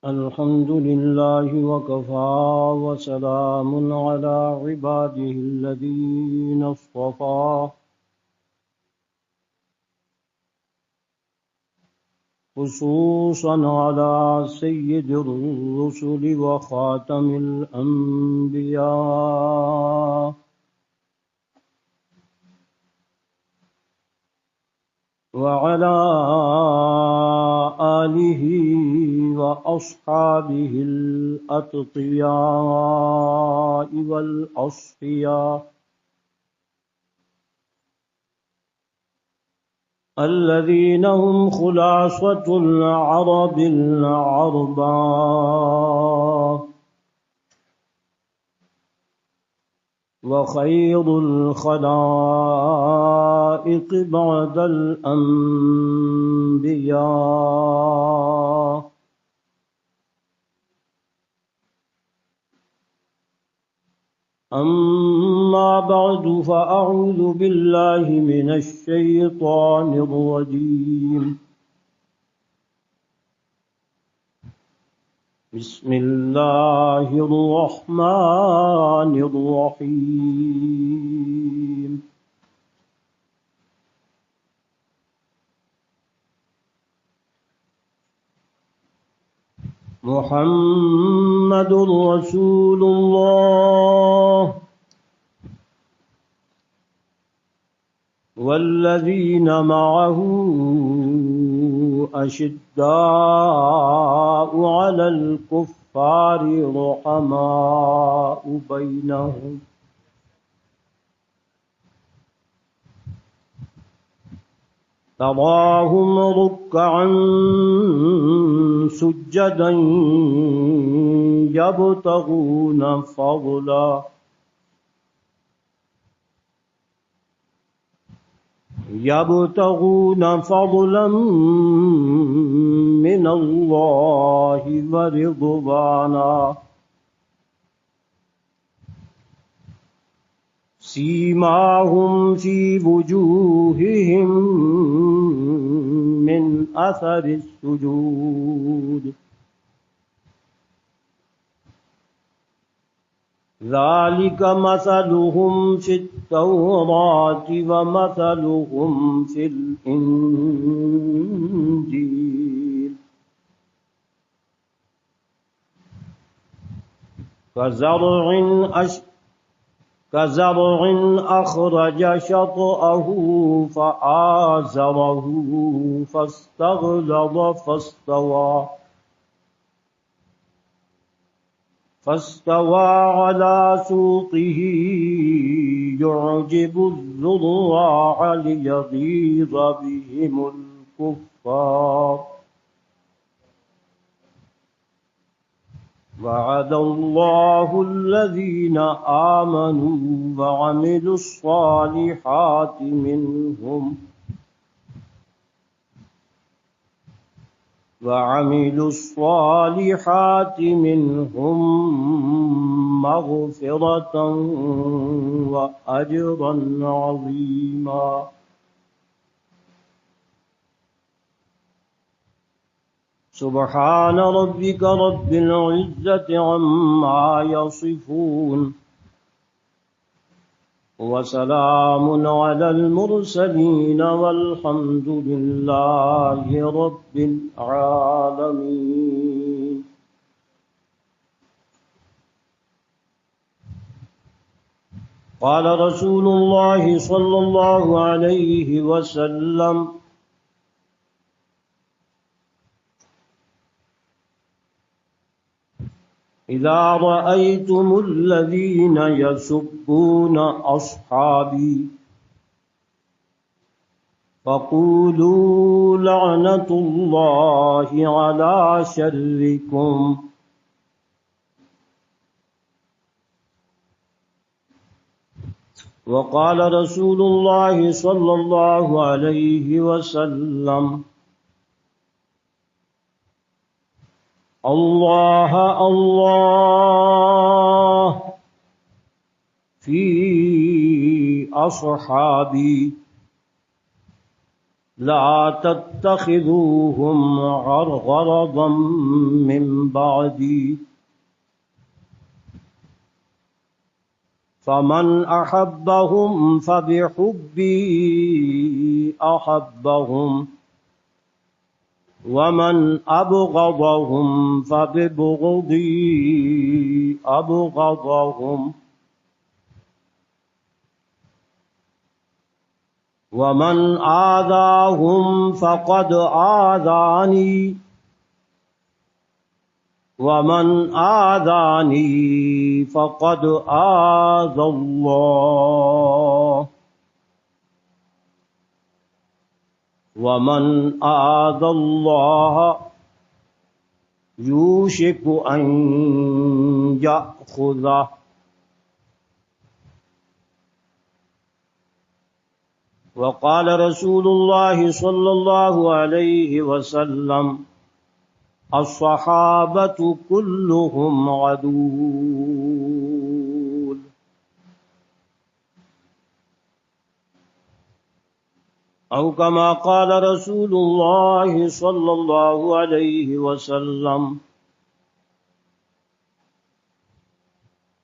الحمد لله وكفى وسلام على عباده الذين اصطفى خصوصا على سيد الرسل وخاتم الأنبياء وعلى آله وأصحابه الأتقياء والأصفياء الذين هم خلاصة العرب العرباء وخير الخلائق بعد الأنبياء أما بعد فأعوذ بالله من الشيطان الرجيم بسم الله الرحمن الرحيم محمد رسول الله والذين معه أشداء على الكفار رحماء بينهم تراهم ركعا سجدا يبتغون فضلا من الله ورضوانا سيماهم في وجوههم من أثر السجود ذلك مثلهم في التوراة ومثلهم في الإنجيل كزرع أخرج شطأه فآزره فاستغلظ فاستوى على سوقه يعجب الزراع ليغيظ بهم الكفار وعد الله الذين آمنوا وعملوا الصالحات منهم مغفرة وأجرا عظيما سبحان ربك رب العزة عما يصفون وسلام على المرسلين والحمد لله رب العالمين قال رسول الله صلى الله عليه وسلم إذا رأيتم الذين يسبون أصحابي فقولوا لعنة الله على شركم وقال رسول الله صلى الله عليه وسلم الله الله في أصحابي لا تتخذوهم غرضا من بعدي فمن أحبهم فبحبي أحبهم ومن أبغضهم فببغضي أبغضهم ومن آذاهم فقد آذاني ومن آذاني فقد آذى الله ومن آذى الله يوشك أن يأخذه وقال رسول الله صلى الله عليه وسلم الصحابة كلهم عدول أو كما قال رسول الله صلى الله عليه وسلم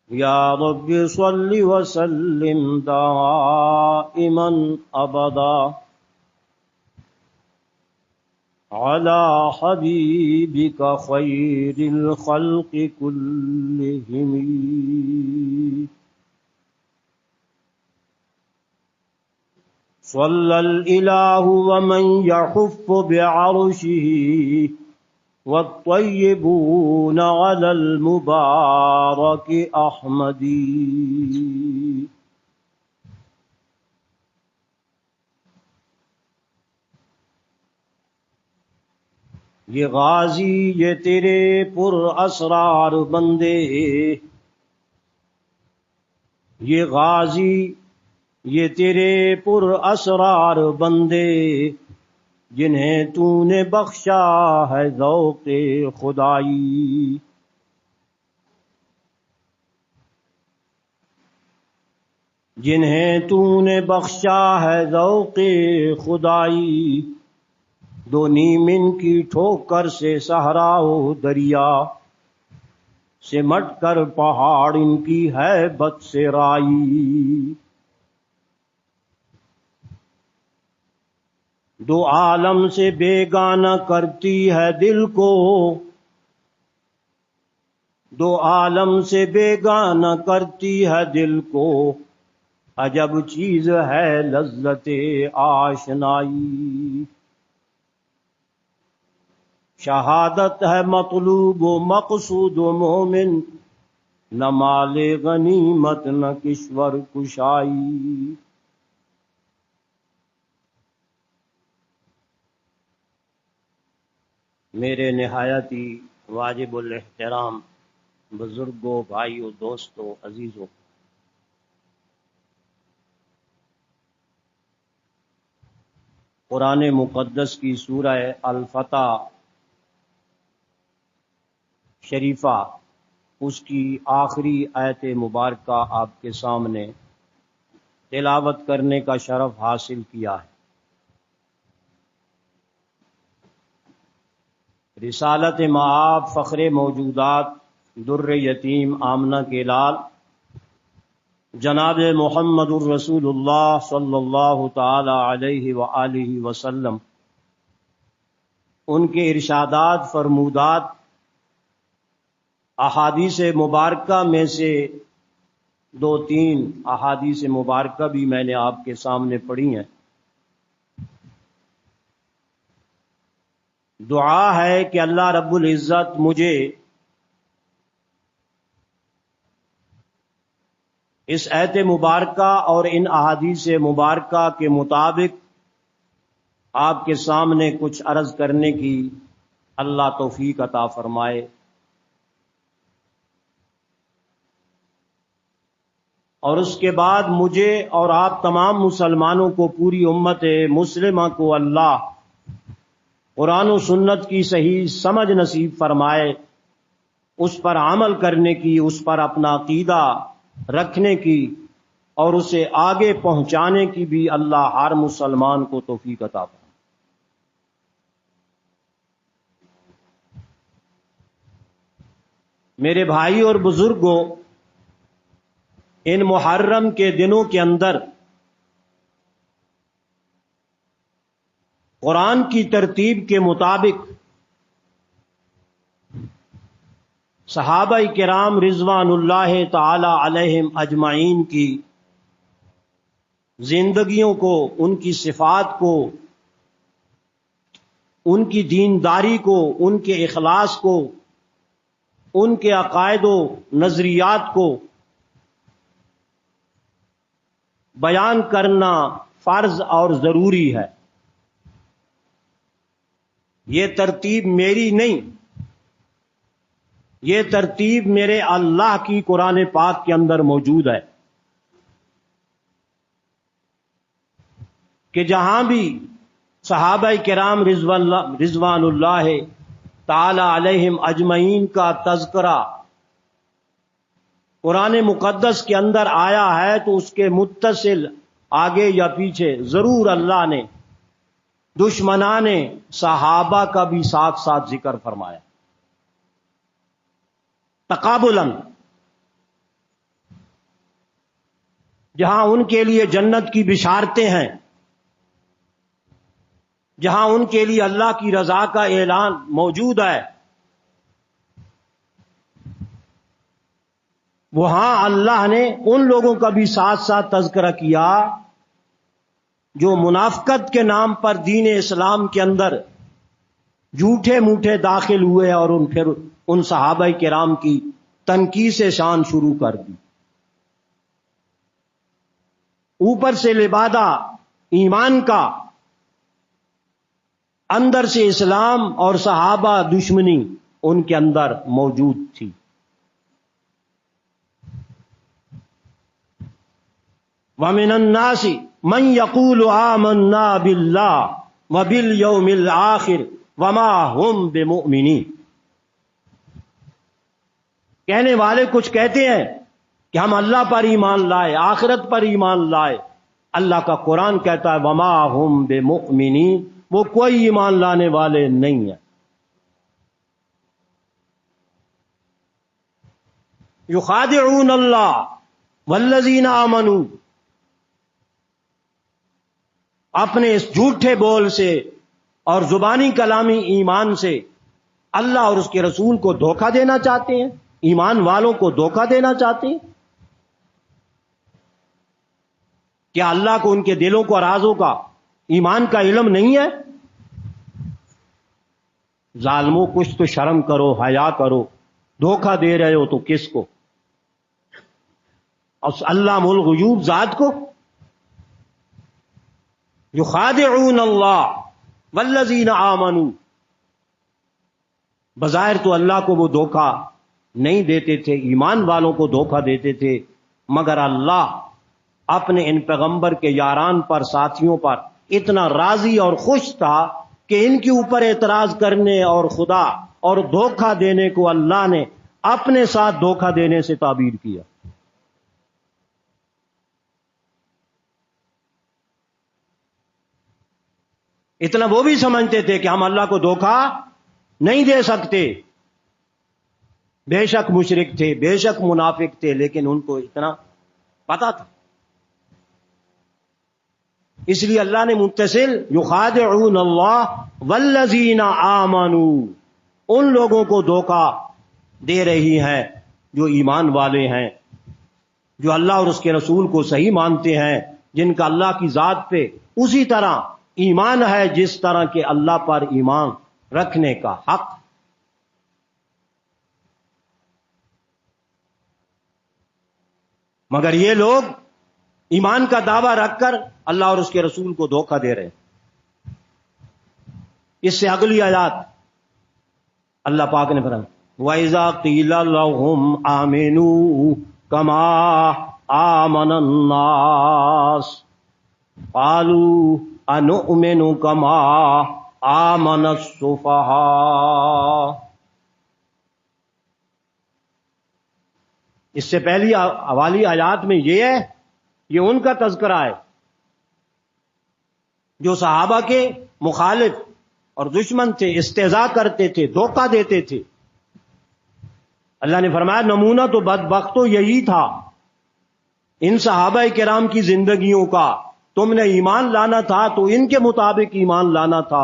يا رب صل وسلم دائما أبدا على حبيبك خير الخلق كلهم صلى الإله ومن يحف بعرشه والطيبون على المبارك أحمدي یہ غازی یہ تیرے پر اسرار بندے، یہ غازی یہ تیرے پر اسرار بندے، جنہیں تو نے بخشا ہے ذوق خدائی، جنہیں تو نے بخشا ہے ذوق خدائی، دو نیم ان کی ٹھوکر سے صحرا و دریا، سمٹ کر پہاڑ ان کی ہیبت سے رائی، دو عالم سے بیگانہ کرتی ہے دل کو، دو عالم سے بیگانہ کرتی ہے دل کو، عجب چیز ہے لذت آشنائی، شہادت ہے مطلوب و مقصود و مومن، نہ مال غنیمت نہ کشور کشائی، میرے نہایتی واجب الاحترام بزرگوں، بھائیوں، دوستوں، عزیزوں، قرآن مقدس کی سورہ الفتح شریفہ، اس کی آخری آیت مبارکہ آپ کے سامنے تلاوت کرنے کا شرف حاصل کیا ہے۔ رسالت مآب، فخر موجودات، در یتیم آمنہ کے لال جناب محمد الرسول اللہ صلی اللہ تعالی علیہ وآلہ وسلم، ان کے ارشادات، فرمودات، احادیث مبارکہ میں سے دو تین احادیث مبارکہ بھی میں نے آپ کے سامنے پڑھی ہیں۔ دعا ہے کہ اللہ رب العزت مجھے اس آیت مبارکہ اور ان احادیث مبارکہ کے مطابق آپ کے سامنے کچھ عرض کرنے کی اللہ توفیق عطا فرمائے، اور اس کے بعد مجھے اور آپ تمام مسلمانوں کو، پوری امت مسلمہ کو اللہ قرآن و سنت کی صحیح سمجھ نصیب فرمائے، اس پر عمل کرنے کی، اس پر اپنا عقیدہ رکھنے کی اور اسے آگے پہنچانے کی بھی اللہ ہر مسلمان کو توفیق عطا فرمائے۔ میرے بھائی اور بزرگوں، ان محرم کے دنوں کے اندر قرآن کی ترتیب کے مطابق صحابہ کرام رضوان اللہ تعالی علیہم اجمعین کی زندگیوں کو، ان کی صفات کو، ان کی دینداری کو، ان کے اخلاص کو، ان کے عقائد و نظریات کو بیان کرنا فرض اور ضروری ہے۔ یہ ترتیب میری نہیں، یہ ترتیب میرے اللہ کی قرآن پاک کے اندر موجود ہے کہ جہاں بھی صحابہ کرام رضوان اللہ تعالی علیہم اجمعین کا تذکرہ قرآن مقدس کے اندر آیا ہے تو اس کے متصل آگے یا پیچھے ضرور اللہ نے دشمنان صحابہ کا بھی ساتھ ساتھ ذکر فرمایا، تقابلاً، جہاں ان کے لیے جنت کی بشارتیں ہیں، جہاں ان کے لیے اللہ کی رضا کا اعلان موجود ہے، وہاں اللہ نے ان لوگوں کا بھی ساتھ ساتھ تذکرہ کیا جو منافقت کے نام پر دین اسلام کے اندر جھوٹے موٹے داخل ہوئے اور پھر ان صحابہ کرام کی تنقیص شان شروع کر دی، اوپر سے لبادہ ایمان کا، اندر سے اسلام اور صحابہ دشمنی ان کے اندر موجود تھی۔ وَمِنَ النَّاسِ مَن يَقُولُ آمَنَّا بِاللَّهِ وَبِالْيَوْمِ الْآخِرِ وَمَا هُمْ بِمُؤْمِنِينَ، کہنے والے کچھ کہتے ہیں کہ ہم اللہ پر ایمان لائے، آخرت پر ایمان لائے، اللہ کا قرآن کہتا ہے وَمَا هُمْ بِمُؤْمِنِينَ، وہ کوئی ایمان لانے والے نہیں ہیں۔ يُخَادِعُونَ اللَّهَ وَالَّذِينَ آمَنُوا، اپنے اس جھوٹے بول سے اور زبانی کلامی ایمان سے اللہ اور اس کے رسول کو دھوکہ دینا چاہتے ہیں، ایمان والوں کو دھوکہ دینا چاہتے ہیں۔ کیا اللہ کو ان کے دلوں کو رازوں کا، ایمان کا علم نہیں ہے؟ ظالموں، کچھ تو شرم کرو، حیا کرو، دھوکہ دے رہے ہو تو کس کو؟ اور علام الغیوب ذات کو۔ یخادعون اللہ والذین آمنوا، بظاہر تو اللہ کو وہ دھوکہ نہیں دیتے تھے، ایمان والوں کو دھوکہ دیتے تھے، مگر اللہ اپنے ان پیغمبر کے یاران پر، ساتھیوں پر اتنا راضی اور خوش تھا کہ ان کے اوپر اعتراض کرنے اور خدا اور دھوکہ دینے کو اللہ نے اپنے ساتھ دھوکہ دینے سے تعبیر کیا۔ اتنا وہ بھی سمجھتے تھے کہ ہم اللہ کو دھوکہ نہیں دے سکتے، بے شک مشرک تھے، بے شک منافق تھے، لیکن ان کو اتنا پتا تھا۔ اس لیے اللہ نے متصل یخادعون اللہ والذین آمنوا، ان لوگوں کو دھوکہ دے رہی ہیں جو ایمان والے ہیں، جو اللہ اور اس کے رسول کو صحیح مانتے ہیں، جن کا اللہ کی ذات پہ اسی طرح ایمان ہے جس طرح کہ اللہ پر ایمان رکھنے کا حق۔ مگر یہ لوگ ایمان کا دعویٰ رکھ کر اللہ اور اس کے رسول کو دھوکہ دے رہے ہیں۔ اس سے اگلی آیات اللہ پاک نے فرمایا وَإِذَا قِيلَ لَهُمْ آمِنُوا كَمَا آمَنَ النَّاسُ قَالُوا أَنُؤْمِنُ كَمَا آمَنَ السُّفَهَاءُ۔ اس سے پہلی حوالی آیات میں یہ ہے، یہ ان کا تذکرہ ہے جو صحابہ کے مخالف اور دشمن تھے، استہزاء کرتے تھے، دھوکہ دیتے تھے، اللہ نے فرمایا نمونہ تو بدبختوں یہی تھا ان صحابہ کرام کی زندگیوں کا، تم نے ایمان لانا تھا تو ان کے مطابق ایمان لانا تھا،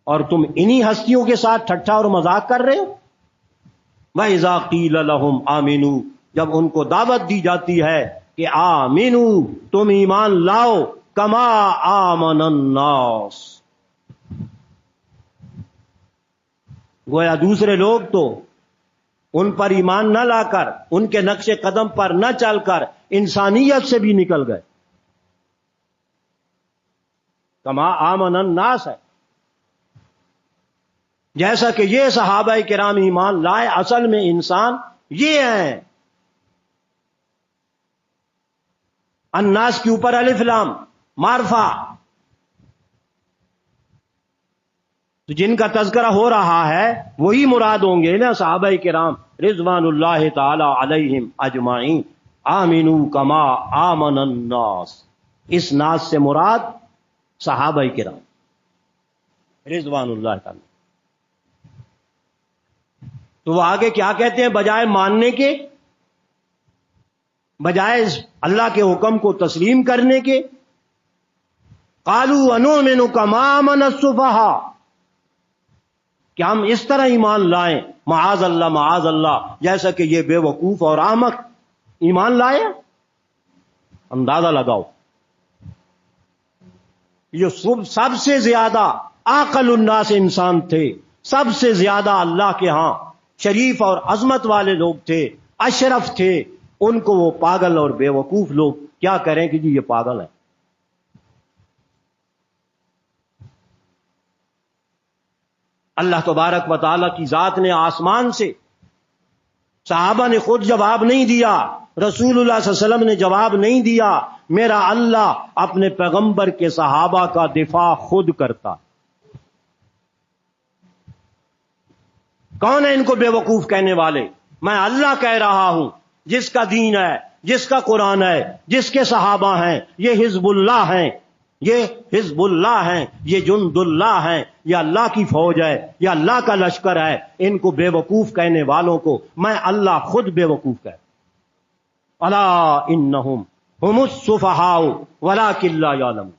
اور تم انہی ہستیوں کے ساتھ ٹھٹھا اور مذاق کر رہے ہو۔ وَإِذَا قِيلَ لَهُمْ آمِنُوا، جب ان کو دعوت دی جاتی ہے کہ آمنو، تم ایمان لاؤ، کما آمن الناس، گویا دوسرے لوگ تو ان پر ایمان نہ لا کر، ان کے نقش قدم پر نہ چل کر انسانیت سے بھی نکل گئے۔ کما آمن الناس ہے، جیسا کہ یہ صحابہ کرام ایمان لائے، اصل میں انسان یہ ہیں۔ الناس کے اوپر الف لام معرفہ، تو جن کا تذکرہ ہو رہا ہے وہی مراد ہوں گے نا صحابہ کرام رضوان اللہ تعالی علیہم اجمعین۔ آمنوا کما آمن الناس، اس ناس سے مراد صحابہ کرام رضوان اللہ تعالی۔ تو وہ آگے کیا کہتے ہیں؟ بجائے ماننے کے، بجائے اللہ کے حکم کو تسلیم کرنے کے، قالوا انؤمن کما آمن السفہاء، کہ ہم اس طرح ایمان لائیں، معاذ اللہ جیسا کہ یہ بے وقوف اور احمق ایمان لائے۔ اندازہ لگاؤ، یہ سب سے زیادہ عاقل الناس انسان تھے، سب سے زیادہ اللہ کے ہاں شریف اور عظمت والے لوگ تھے، اشرف تھے، ان کو وہ پاگل اور بے وقوف لوگ کیا کریں کہ جی یہ پاگل ہے۔ اللہ تبارک و تعالیٰ کی ذات نے آسمان سے، صحابہ نے خود جواب نہیں دیا، رسول اللہ صلی اللہ علیہ وسلم نے جواب نہیں دیا، میرا اللہ اپنے پیغمبر کے صحابہ کا دفاع خود کرتا۔ کون ہے ان کو بے وقوف کہنے والے؟ میں اللہ کہہ رہا ہوں، جس کا دین ہے، جس کا قرآن ہے، جس کے صحابہ ہیں، یہ حزب اللہ ہیں، یہ حزب اللہ ہیں، یہ جند اللہ ہیں، یہ اللہ کی فوج ہے، یہ اللہ کا لشکر ہے۔ ان کو بے وقوف کہنے والوں کو میں اللہ خود بے وقوف کہتا۔ الا انہم ہم السفہاء ولکن لا یعلمون،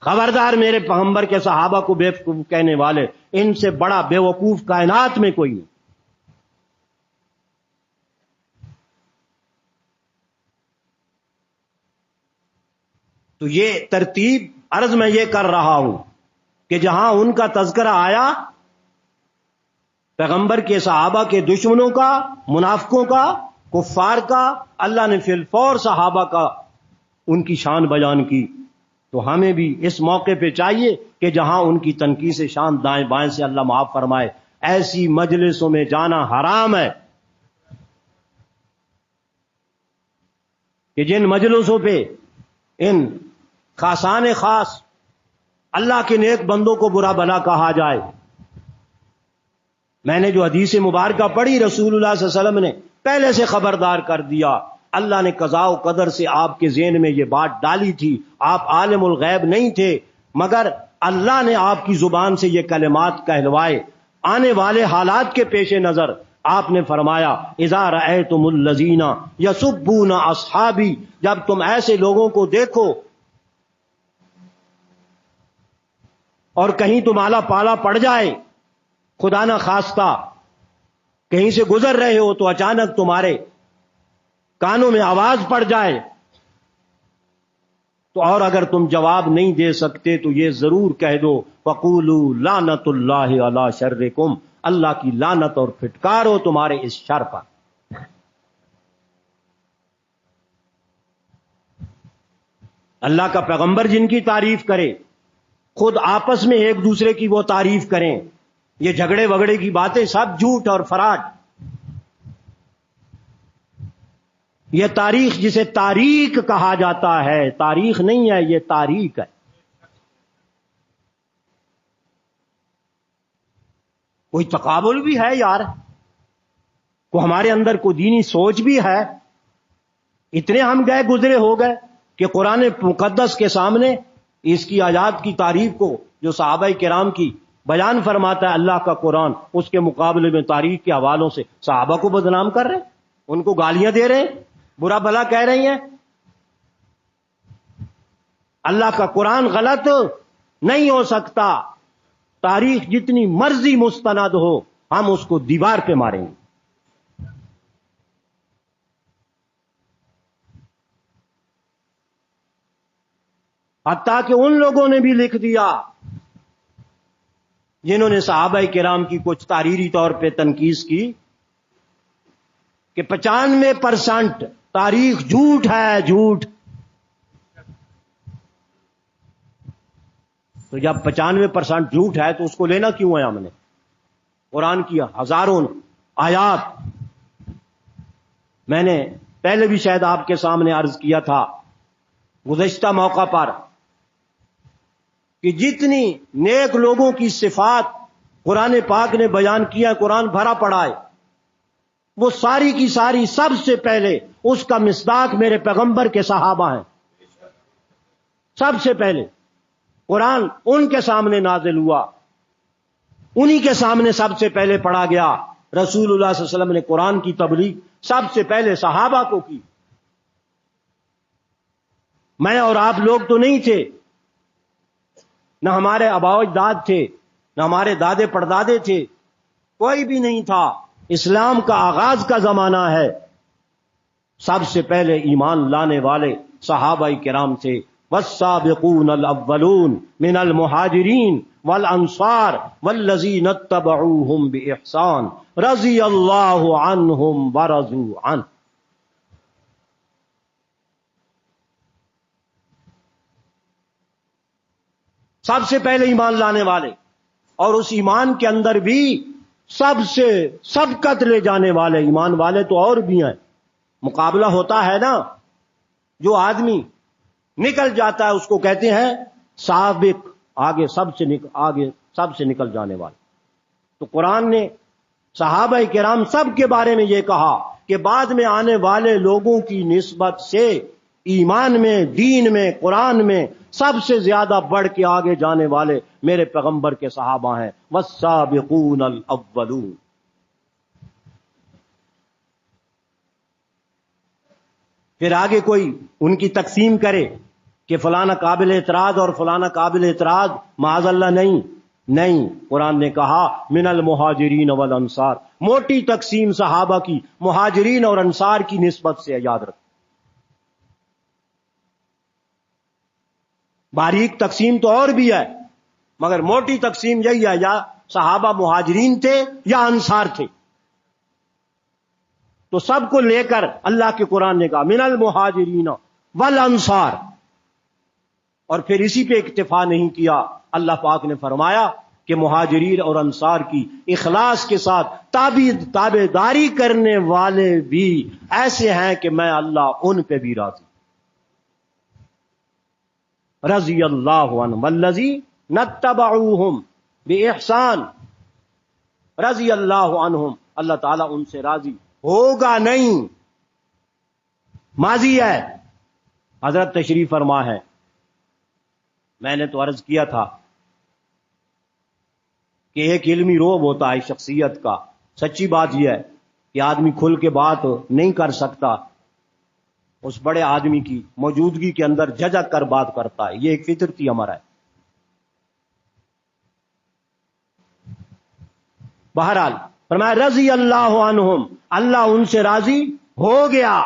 خبردار میرے پیغمبر کے صحابہ کو بے وقوف کہنے والے، ان سے بڑا بے وقوف کائنات میں کوئی نہیں۔ تو یہ ترتیب عرض میں یہ کر رہا ہوں کہ جہاں ان کا تذکرہ آیا، پیغمبر کے صحابہ کے دشمنوں کا، منافقوں کا، کفار کا، اللہ نے فی الفور صحابہ کا ان کی شان بیان کی، تو ہمیں بھی اس موقع پہ چاہیے کہ جہاں ان کی تنقیص شان دائیں بائیں سے اللہ معاف فرمائے، ایسی مجلسوں میں جانا حرام ہے کہ جن مجلسوں پہ ان خاصان خاص اللہ کے نیک بندوں کو برا بھلا کہا جائے۔ میں نے جو حدیث مبارکہ پڑھی، رسول اللہ صلی اللہ علیہ وسلم نے پہلے سے خبردار کر دیا، اللہ نے قضاء و قدر سے آپ کے ذہن میں یہ بات ڈالی تھی، آپ عالم الغیب نہیں تھے، مگر اللہ نے آپ کی زبان سے یہ کلمات کہلوائے۔ آنے والے حالات کے پیش نظر آپ نے فرمایا اذا رأیتم الذین یسبون اصحابی، جب تم ایسے لوگوں کو دیکھو اور کہیں تمہارا پالا پڑ جائے، خدا نہ خواستہ کہیں سے گزر رہے ہو تو اچانک تمہارے کانوں میں آواز پڑ جائے، تو اور اگر تم جواب نہیں دے سکتے تو یہ ضرور کہہ دو فقولوا لعنت اللہ علی شرکم، اللہ کی لعنت اور پھٹکار ہو تمہارے اس شر پر۔ اللہ کا پیغمبر جن کی تعریف کرے، خود آپس میں ایک دوسرے کی وہ تعریف کریں، یہ جھگڑے وگڑے کی باتیں سب جھوٹ اور فراڈ۔ یہ تاریخ جسے تاریخ کہا جاتا ہے، تاریخ نہیں ہے، یہ تاریخ ہے۔ کوئی تقابل بھی ہے یار، کو ہمارے اندر کوئی دینی سوچ بھی ہے۔ اتنے ہم گئے گزرے ہو گئے کہ قرآن مقدس کے سامنے اس کی آیات کی تعریف کو جو صحابہ کرام کی بیان فرماتا ہے اللہ کا قرآن، اس کے مقابلے میں تاریخ کے حوالوں سے صحابہ کو بدنام کر رہے ہیں، ان کو گالیاں دے رہے ہیں، برا بھلا کہہ رہی ہیں۔ اللہ کا قرآن غلط نہیں ہو سکتا، تاریخ جتنی مرضی مستند ہو ہم اس کو دیوار پہ ماریں گے۔ حتیٰ کہ ان لوگوں نے بھی لکھ دیا جنہوں نے صحابہ کرام کی کچھ تحریری طور پہ تنقید کی کہ 95% تاریخ جھوٹ ہے، جھوٹ۔ تو جب 95% جھوٹ ہے تو اس کو لینا کیوں ہے ہم نے؟ قرآن کی ہزاروں آیات، میں نے پہلے بھی شاید آپ کے سامنے عرض کیا تھا گزشتہ موقع پر کہ جتنی نیک لوگوں کی صفات قرآن پاک نے بیان کیا، قرآن بھرا پڑا ہے، وہ ساری کی ساری سب سے پہلے اس کا مصداق میرے پیغمبر کے صحابہ ہیں۔ سب سے پہلے قرآن ان کے سامنے نازل ہوا، انہی کے سامنے سب سے پہلے پڑھا گیا۔ رسول اللہ صلی اللہ علیہ وسلم نے قرآن کی تبلیغ سب سے پہلے صحابہ کو کی۔ میں اور آپ لوگ تو نہیں تھے، نہ ہمارے آباء و اجداد تھے، نہ ہمارے دادے پردادے تھے، کوئی بھی نہیں تھا۔ اسلام کا آغاز کا زمانہ ہے، سب سے پہلے ایمان لانے والے صحابہ کرام تھے۔ والسابقون الاولون من المہاجرین والانصار والذین اتبعوہم بإحسان رضی اللہ عنہم ورضوا عنہ۔ سب سے پہلے ایمان لانے والے، اور اس ایمان کے اندر بھی سب سے سبقت لے جانے والے ایمان والے تو اور بھی ہیں۔ مقابلہ ہوتا ہے نا، جو آدمی نکل جاتا ہے اس کو کہتے ہیں سابق، آگے سب سے نکل جانے والے۔ تو قرآن نے صحابہ کرام سب کے بارے میں یہ کہا کہ بعد میں آنے والے لوگوں کی نسبت سے ایمان میں، دین میں، قرآن میں سب سے زیادہ بڑھ کے آگے جانے والے میرے پیغمبر کے صحابہ ہیں۔ والسابقون الاولون۔ پھر آگے کوئی ان کی تقسیم کرے کہ فلانا قابل اعتراض اور فلانا قابل اعتراض، معاذ اللہ نہیں، قرآن نے کہا من المہاجرین والانصار، موٹی تقسیم صحابہ کی مہاجرین اور انصار کی نسبت سے یاد رکھ۔ باریک تقسیم تو اور بھی ہے، مگر موٹی تقسیم یہی ہے، یا صحابہ مہاجرین تھے یا انصار تھے۔ تو سب کو لے کر اللہ کے قرآن نے کہا من المہاجرین والانصار، اور پھر اسی پہ اکتفا نہیں کیا، اللہ پاک نے فرمایا کہ مہاجرین اور انصار کی اخلاص کے ساتھ تابع داری کرنے والے بھی ایسے ہیں کہ میں اللہ ان پہ بھی راضی، رضی اللہ عنہم والذین اتبعوہم بإحسان، رضی اللہ عنہم، اللہ تعالیٰ ان سے راضی ہوگا نہیں، ماضی ہے۔ حضرت تشریف فرما ہے، میں نے تو عرض کیا تھا کہ ایک علمی روب ہوتا ہے شخصیت کا۔ سچی بات یہ ہے کہ آدمی کھل کے بات نہیں کر سکتا، اس بڑے آدمی کی موجودگی کے اندر جھجک کر بات کرتا ہے، یہ ایک فطرتی ہمارا ہے۔ بہرحال فرمایا رضی اللہ عنہم، اللہ ان سے راضی ہو گیا،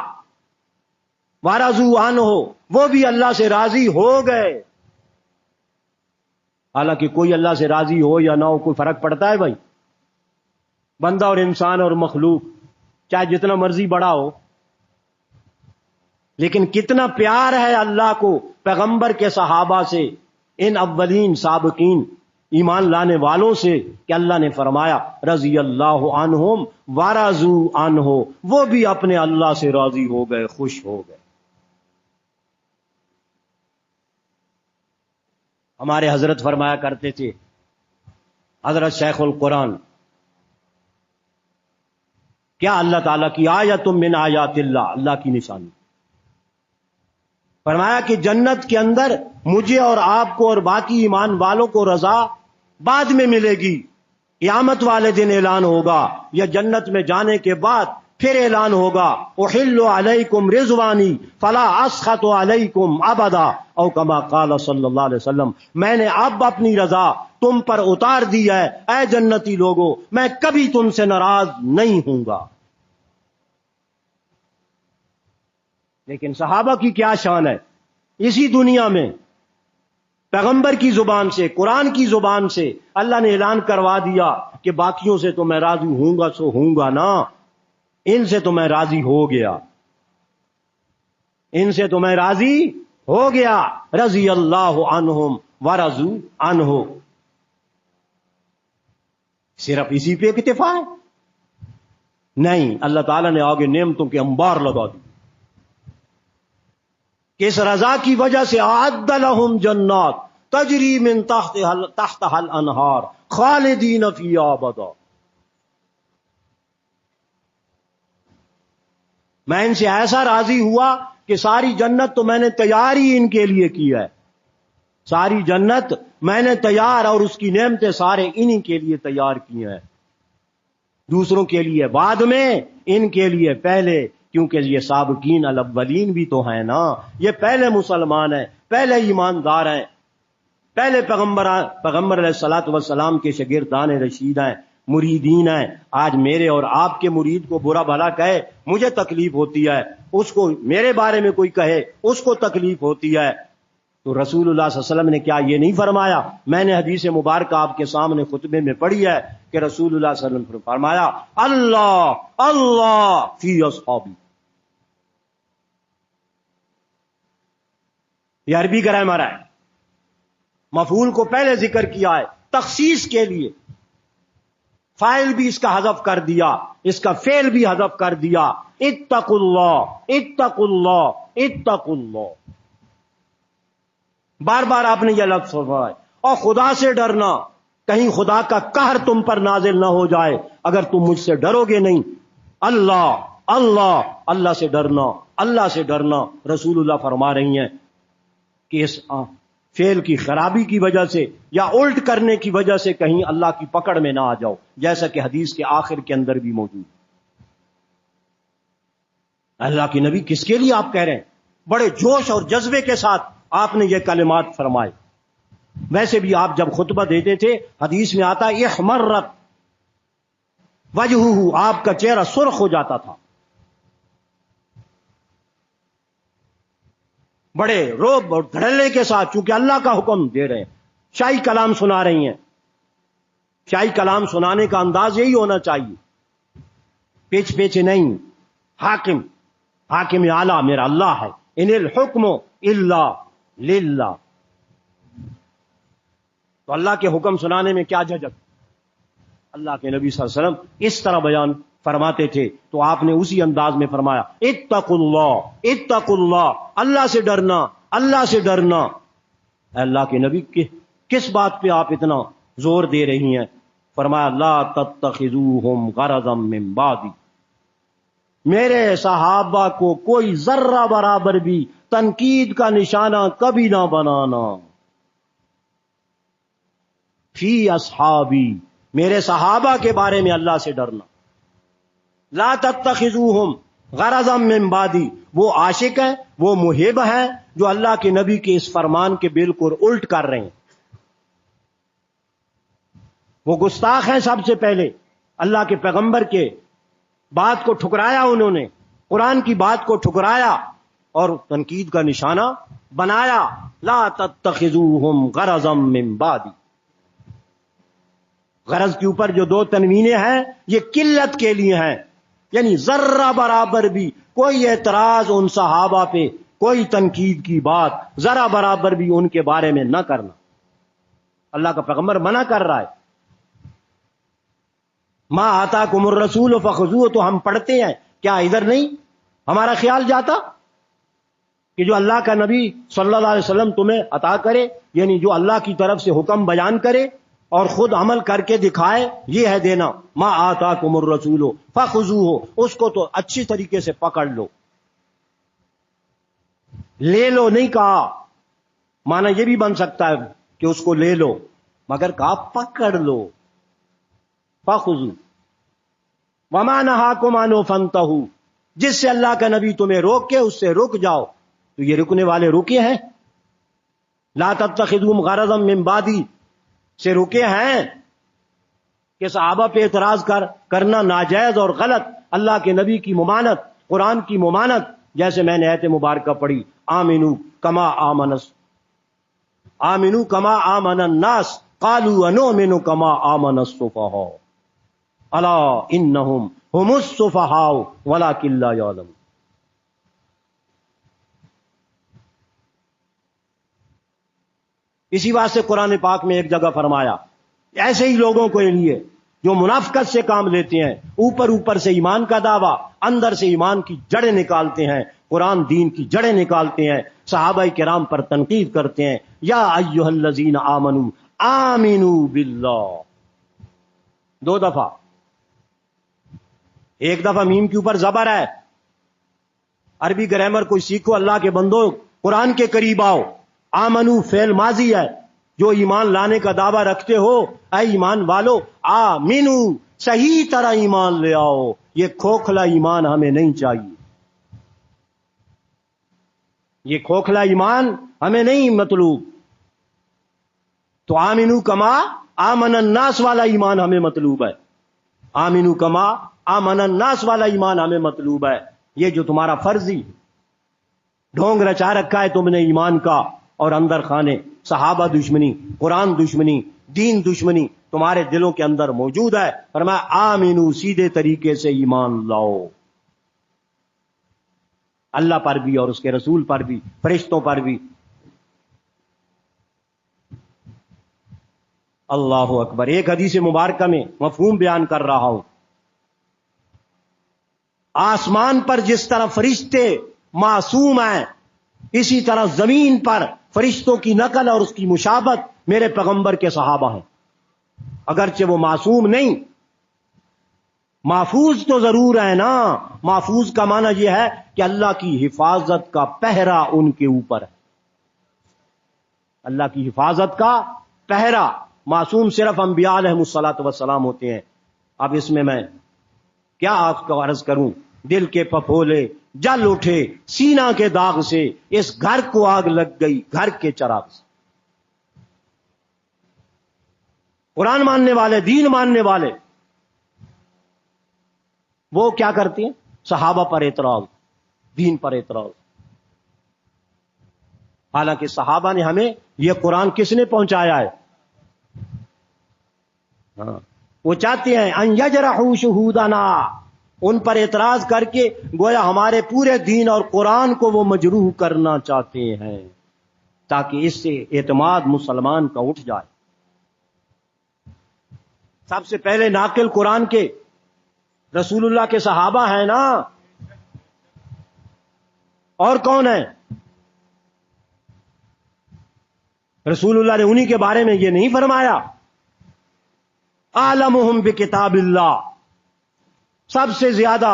ورضوا عنہ، وہ بھی اللہ سے راضی ہو گئے۔ حالانکہ کوئی اللہ سے راضی ہو یا نہ ہو کوئی فرق پڑتا ہے بھائی؟ بندہ اور انسان اور مخلوق چاہے جتنا مرضی بڑا ہو، لیکن کتنا پیار ہے اللہ کو پیغمبر کے صحابہ سے، ان اولین سابقین ایمان لانے والوں سے، کہ اللہ نے فرمایا رضی اللہ عنہم ورضوا عنہ، وہ بھی اپنے اللہ سے راضی ہو گئے، خوش ہو گئے۔ ہمارے حضرت فرمایا کرتے تھے، حضرت شیخ القرآن، کیا اللہ تعالیٰ کی آیت من آیات اللہ، اللہ کی نشانی، فرمایا کہ جنت کے اندر مجھے اور آپ کو اور باقی ایمان والوں کو رضا بعد میں ملے گی، قیامت والے دن اعلان ہوگا، یا جنت میں جانے کے بعد پھر اعلان ہوگا، احل علیکم رضوانی فلا اسخط علیکم ابدا، او کما قال صلی اللہ علیہ وسلم، میں نے اب اپنی رضا تم پر اتار دی ہے اے جنتی لوگو، میں کبھی تم سے ناراض نہیں ہوں گا۔ لیکن صحابہ کی کیا شان ہے، اسی دنیا میں پیغمبر کی زبان سے، قرآن کی زبان سے اللہ نے اعلان کروا دیا کہ باقیوں سے تو میں راضی ہوں گا سو ہوں گا نا، ان سے تو میں راضی ہو گیا، ان سے تو میں راضی ہو گیا، رضی اللہ عنہم ورضوا عنہ۔ صرف اسی پہ اکتفا ہے؟ نہیں، اللہ تعالیٰ نے آگے نعمتوں کے انبار لگا دی کہ اس رضا کی وجہ سے اعد لہم جنات تجری من تحتها الانہار خالدین فیہا ابدا، میں ان سے ایسا راضی ہوا کہ ساری جنت تو میں نے تیار ہی ان کے لیے کی ہے، ساری جنت میں نے تیار، اور اس کی نعمتیں سارے انہی کے لیے تیار کی ہیں، دوسروں کے لیے بعد میں، ان کے لیے پہلے، کیونکہ یہ سابقین الاولین بھی تو ہیں نا، یہ پہلے مسلمان ہیں، پہلے ایماندار ہیں، پہلے پیغمبر علیہ الصلوۃ والسلام کے شاگردان رشید ہیں، مریدین ہیں۔ آج میرے اور آپ کے مرید کو برا بھلا کہے مجھے تکلیف ہوتی ہے، اس کو میرے بارے میں کوئی کہے اس کو تکلیف ہوتی ہے، تو رسول اللہ صلی اللہ علیہ وسلم نے کیا یہ نہیں فرمایا؟ میں نے حدیث مبارکہ آپ کے سامنے خطبے میں پڑھی ہے کہ رسول اللہ صلی اللہ علیہ وسلم نے فرمایا اللہ اللہ فی اصحابی، یہ عربی گرامر ہے، مفعول کو پہلے ذکر کیا ہے تخصیص کے لیے، فاعل بھی اس کا حذف کر دیا، اس کا فعل بھی حذف کر دیا، اتقوا اللہ اتقوا اللہ اتقوا اللہ، بار بار آپ نے یہ لفظ فرمایا، اور خدا سے ڈرنا، کہیں خدا کا قہر تم پر نازل نہ ہو جائے اگر تم مجھ سے ڈرو گے نہیں، اللہ اللہ اللہ سے ڈرنا، اللہ سے ڈرنا۔ رسول اللہ فرما رہی ہیں کہ اس فعل کی خرابی کی وجہ سے یا الٹ کرنے کی وجہ سے کہیں اللہ کی پکڑ میں نہ آ جاؤ، جیسا کہ حدیث کے آخر کے اندر بھی موجود۔ اللہ کے نبی کس کے لیے آپ کہہ رہے ہیں؟ بڑے جوش اور جذبے کے ساتھ آپ نے یہ کلمات فرمائے۔ ویسے بھی آپ جب خطبہ دیتے تھے حدیث میں آتا احمرت وجہہ، آپ کا چہرہ سرخ ہو جاتا تھا، بڑے روب اور دھڑلے کے ساتھ، چونکہ اللہ کا حکم دے رہے ہیں، شاہی کلام سنا رہی ہیں۔ شاہی کلام سنانے کا انداز یہی ہونا چاہیے، پیچ پیچے نہیں۔ حاکم اعلیٰ میرا اللہ ہے، ان الحکم الا للہ، تو اللہ کے حکم سنانے میں کیا جھجک؟ اللہ کے نبی صلی اللہ علیہ وسلم اس طرح بیان فرماتے تھے، تو آپ نے اسی انداز میں فرمایا اتقوا اللہ اتقوا اللہ، اللہ سے ڈرنا، اللہ سے ڈرنا۔ اللہ کے نبی کس بات پہ آپ اتنا زور دے رہی ہیں؟ فرمایا لا تتخذوہم غرضا من بعدی، میرے صحابہ کو کوئی ذرہ برابر بھی تنقید کا نشانہ کبھی نہ بنانا۔ فی اصحابی، میرے صحابہ کے بارے میں اللہ سے ڈرنا۔ لا تتخذوہم غرضا من بعدی، وہ عاشق ہیں، وہ محب ہیں جو اللہ کے نبی کے اس فرمان کے بالکل الٹ کر رہے ہیں، وہ گستاخ ہیں۔ سب سے پہلے اللہ کے پیغمبر کے بات کو ٹھکرایا، انہوں نے قرآن کی بات کو ٹھکرایا اور تنقید کا نشانہ بنایا۔ لا تتخذوہم غرضا من بعدی، غرض کے اوپر جو دو تنوینیں ہیں یہ قلت کے لیے ہیں، یعنی ذرہ برابر بھی کوئی اعتراض ان صحابہ پہ، کوئی تنقید کی بات ذرا برابر بھی ان کے بارے میں نہ کرنا۔ اللہ کا پیغمبر منع کر رہا ہے، ما آتاکم الرسول فخذوہ، تو ہم پڑھتے ہیں، کیا ادھر نہیں ہمارا خیال جاتا کہ جو اللہ کا نبی صلی اللہ علیہ وسلم تمہیں عطا کرے، یعنی جو اللہ کی طرف سے حکم بیان کرے اور خود عمل کر کے دکھائے، یہ ہے دینا۔ ما آتاکم الرسول فخذوہ، اس کو تو اچھی طریقے سے پکڑ لو، لے لو نہیں کہا، معنی یہ بھی بن سکتا ہے کہ اس کو لے لو، مگر کہا پکڑ لو، فخذوا وما نہاکم عنہ فانتہوا، جس سے اللہ کا نبی تمہیں روک کے اس سے رک جاؤ، تو یہ رکنے والے رکے ہیں. لا تتخذوا غرضا من بعدی سے رکے ہیں کہ صحابہ پہ اعتراض کرنا ناجائز اور غلط، اللہ کے نبی کی ممانت، قرآن کی ممانت. جیسے میں نے آیت مبارکہ پڑھی، آمنو کما آمن الناس قالوا انؤمن کما آمن السفہاء الا انہم هم السفہاء ولکن لا یعلمون. اسی واسطے قرآن پاک میں ایک جگہ فرمایا، ایسے ہی لوگوں کے لیے جو منافقت سے کام لیتے ہیں، اوپر سے ایمان کا دعویٰ، اندر سے ایمان کی جڑیں نکالتے ہیں، قرآن دین کی جڑیں نکالتے ہیں، صحابہ کرام پر تنقید کرتے ہیں. یا ایھا الذین آمنوا آمنوا باللہ، 2 دفعہ، ایک دفعہ میم کے اوپر زبر ہے. عربی گرامر کوئی سیکھو، اللہ کے بندو قرآن کے قریب آؤ. آمنو فعل ماضی ہے، جو ایمان لانے کا دعویٰ رکھتے ہو، اے ایمان والو آمنو، صحیح طرح ایمان لے آؤ. یہ کھوکھلا ایمان ہمیں نہیں چاہیے، یہ کھوکھلا ایمان ہمیں نہیں مطلوب. تو آمنو کما آمن الناس والا ایمان ہمیں مطلوب ہے، آمنو کما آمن الناس والا ایمان ہمیں مطلوب ہے. یہ جو تمہارا فرضی ڈھونگ رچا رکھا ہے تم نے ایمان کا، اور اندر خانے صحابہ دشمنی، قرآن دشمنی، دین دشمنی تمہارے دلوں کے اندر موجود ہے، فرمایا آمنو، سیدھے طریقے سے ایمان لاؤ، اللہ پر بھی اور اس کے رسول پر بھی، فرشتوں پر بھی. اللہ اکبر. ایک حدیث مبارکہ میں مفہوم بیان کر رہا ہوں. آسمان پر جس طرح فرشتے معصوم ہیں، اسی طرح زمین پر فرشتوں کی نقل اور اس کی مشابہت میرے پیغمبر کے صحابہ ہیں. اگرچہ وہ معصوم نہیں، محفوظ تو ضرور ہے نا. محفوظ کا معنی یہ ہے کہ اللہ کی حفاظت کا پہرا ان کے اوپر ہے، اللہ کی حفاظت کا پہرا. معصوم صرف انبیاء علیہ الصلوۃ والسلام ہوتے ہیں. اب اس میں کیا آپ کو عرض کروں، دل کے پپھولے جل اٹھے سینہ کے داغ سے، اس گھر کو آگ لگ گئی گھر کے چراغ سے. قرآن ماننے والے، دین ماننے والے، وہ کیا کرتے ہیں؟ صحابہ پر اعتراض، دین پر اعتراض. حالانکہ صحابہ نے ہمیں یہ قرآن کس نے پہنچایا ہے؟ وہ چاہتے ہیں ان یجرحوا شہودنا، ان پر اعتراض کر کے گویا ہمارے پورے دین اور قرآن کو وہ مجروح کرنا چاہتے ہیں، تاکہ اس سے اعتماد مسلمان کا اٹھ جائے. سب سے پہلے ناقل قرآن کے رسول اللہ کے صحابہ ہیں نا، اور کون ہے؟ رسول اللہ نے انہی کے بارے میں یہ نہیں فرمایا عالمہم بکتاب اللہ، سب سے زیادہ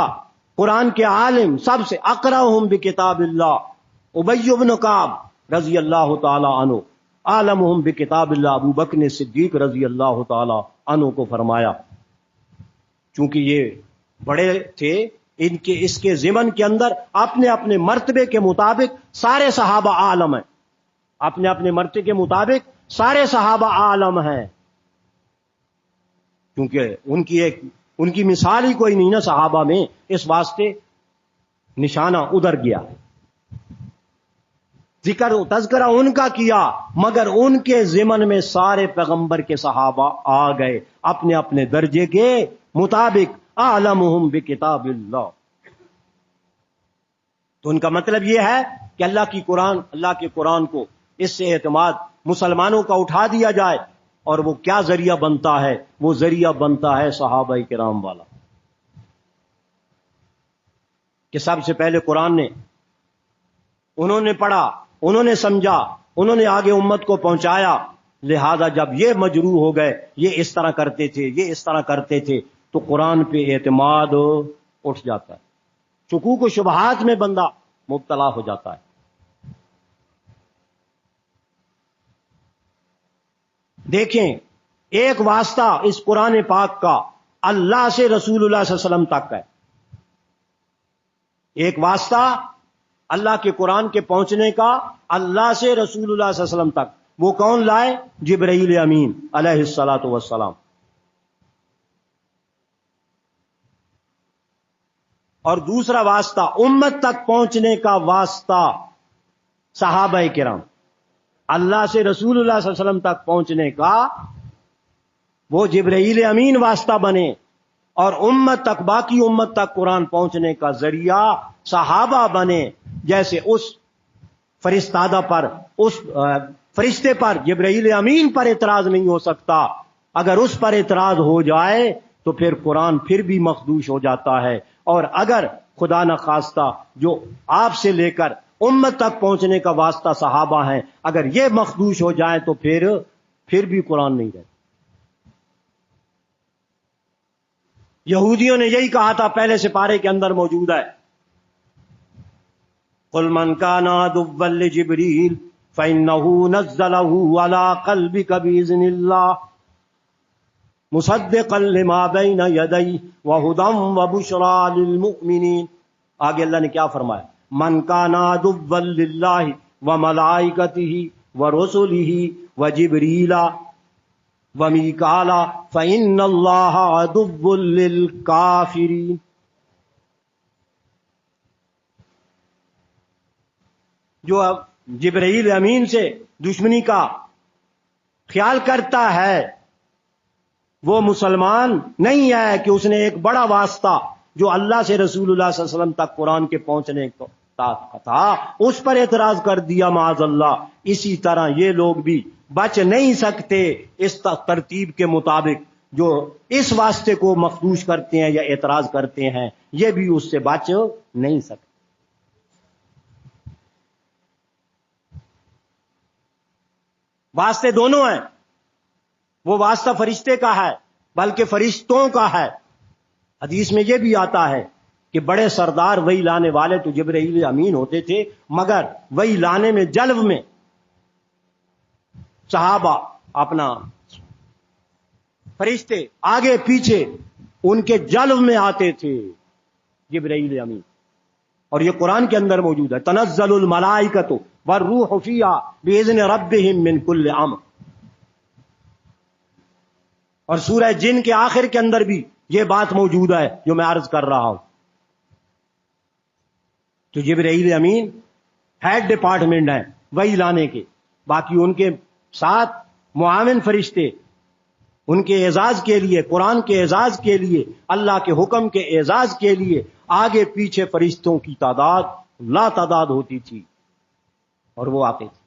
قرآن کے عالم، سب سے اقرأہم بکتاب اللہ ابی بن کعب رضی اللہ تعالی عنہ، عالمہم بکتاب اللہ ابو بکر صدیق رضی اللہ تعالی عنہ کو فرمایا. چونکہ یہ بڑے تھے، اس کے ضمن کے اندر اپنے اپنے مرتبے کے مطابق سارے صحابہ عالم ہیں، اپنے اپنے مرتبے کے مطابق سارے صحابہ عالم ہیں، کیونکہ ان کی مثال ہی کوئی نہیں نا صحابہ میں، اس واسطے نشانہ ادھر گیا. ذکر و تذکرہ ان کا کیا، مگر ان کے ضمن میں سارے پیغمبر کے صحابہ آ گئے اپنے اپنے درجے کے مطابق. اعلمہم بکتاب اللہ. تو ان کا مطلب یہ ہے کہ اللہ کے قرآن کو اس سے اعتماد مسلمانوں کا اٹھا دیا جائے، اور وہ کیا ذریعہ بنتا ہے؟ وہ ذریعہ بنتا ہے صحابہ کرام والا، کہ سب سے پہلے قرآن نے انہوں نے پڑھا، انہوں نے سمجھا، انہوں نے آگے امت کو پہنچایا. لہذا جب یہ مجروح ہو گئے، یہ اس طرح کرتے تھے، یہ اس طرح کرتے تھے، تو قرآن پہ اعتماد اٹھ جاتا ہے، شکوک و شبہات میں بندہ مبتلا ہو جاتا ہے. دیکھیں ایک واسطہ اس قرآن پاک کا اللہ سے رسول اللہ صلی اللہ علیہ وسلم تک ہے. ایک واسطہ اللہ کے قرآن کے پہنچنے کا اللہ سے رسول اللہ صلی اللہ علیہ وسلم تک. وہ کون لائے؟ جبرائیل امین علیہ الصلاۃ والسلام. اور دوسرا واسطہ امت تک پہنچنے کا واسطہ صحابہ کرام. اللہ سے رسول اللہ صلی اللہ علیہ وسلم تک پہنچنے کا وہ جبرائیل امین واسطہ بنے، اور امت تک، باقی امت تک قرآن پہنچنے کا ذریعہ صحابہ بنے. جیسے اس فرستادہ پر، اس فرشتے پر، جبرائیل امین پر اعتراض نہیں ہو سکتا. اگر اس پر اعتراض ہو جائے تو پھر قرآن پھر بھی مخدوش ہو جاتا ہے. اور اگر خدا نخواستہ جو آپ سے لے کر امت تک پہنچنے کا واسطہ صحابہ ہیں، اگر یہ مخدوش ہو جائیں تو پھر بھی قرآن نہیں رہتا. یہودیوں نے یہی کہا تھا، پہلے سپارے کے اندر موجود ہے، قل من کان عدوا لجبریل فإنه نزله على قلبك بإذن الله مصدقا لما بين يديه وهدى وبشرى للمؤمنین. آگے اللہ نے کیا فرمایا؟ من کان عدوا للہ وملائکتہ ورسلہ وجبریل ومیکال فإن اللہ عدو للکافرین. جو جبرائیل امین سے دشمنی کا خیال کرتا ہے وہ مسلمان نہیں ہے کہ اس نے ایک بڑا واسطہ جو اللہ سے رسول اللہ صلی اللہ علیہ وسلم تک قرآن کے پہنچنے کا تھا اس پر اعتراض کر دیا معاذ اللہ. اسی طرح یہ لوگ بھی بچ نہیں سکتے اس ترتیب کے مطابق جو اس واسطے کو مخدوش کرتے ہیں یا اعتراض کرتے ہیں، یہ بھی اس سے بچ نہیں سکتے. واسطے دونوں ہیں. وہ واسطہ فرشتے کا ہے بلکہ فرشتوں کا ہے. حدیث میں یہ بھی آتا ہے کہ بڑے سردار وہی لانے والے تو جبرائیل امین ہوتے تھے، مگر وہی لانے میں جلب میں صحابہ اپنا فرشتے آگے پیچھے ان کے جلب میں آتے تھے جبرائیل امین. اور یہ قرآن کے اندر موجود ہے، تنزل الملائکۃ والروح فیہا باذن ربہم من کل امر. اور سورہ جن کے آخر کے اندر بھی یہ بات موجود ہے جو میں عرض کر رہا ہوں. تو جبرائیل امین ہیڈ ڈپارٹمنٹ ہیں وہی لانے کے، باقی ان کے ساتھ معاون فرشتے ان کے اعزاز کے لیے، قرآن کے اعزاز کے لیے، اللہ کے حکم کے اعزاز کے لیے آگے پیچھے فرشتوں کی تعداد لا تعداد ہوتی تھی اور وہ آتے تھے.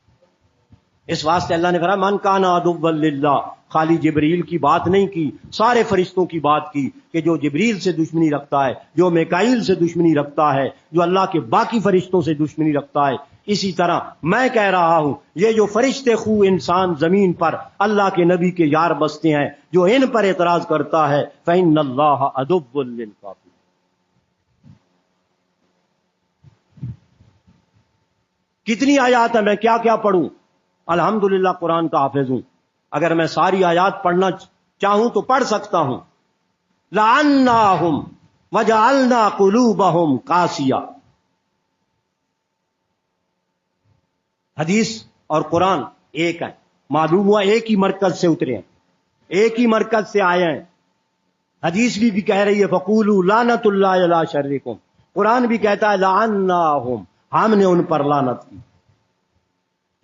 اس واسطے اللہ نے فرمایا من کان عدوا للہ. خالی جبریل کی بات نہیں کی، سارے فرشتوں کی بات کی کہ جو جبریل سے دشمنی رکھتا ہے، جو میکائیل سے دشمنی رکھتا ہے، جو اللہ کے باقی فرشتوں سے دشمنی رکھتا ہے. اسی طرح میں کہہ رہا ہوں یہ جو فرشتے خو انسان زمین پر اللہ کے نبی کے یار بستے ہیں، جو ان پر اعتراض کرتا ہے فإن اللہ عدو للکافرین. کتنی آیات ہیں، میں کیا کیا پڑھوں؟ الحمدللہ قرآن کا حافظ ہوں. اگر میں ساری آیات پڑھنا چاہوں تو پڑھ سکتا ہوں. لعناہم وجعلنا قلوبہم قاسیہ. حدیث اور قرآن ایک ہے، معلوم ہوا ایک ہی مرکز سے اترے ہیں، ایک ہی مرکز سے آئے ہیں. حدیث بھی کہہ رہی ہے فقولوا لعنت اللہ علی شرکم. قرآن بھی کہتا ہے لعناہم، ہم نے ان پر لعنت کی.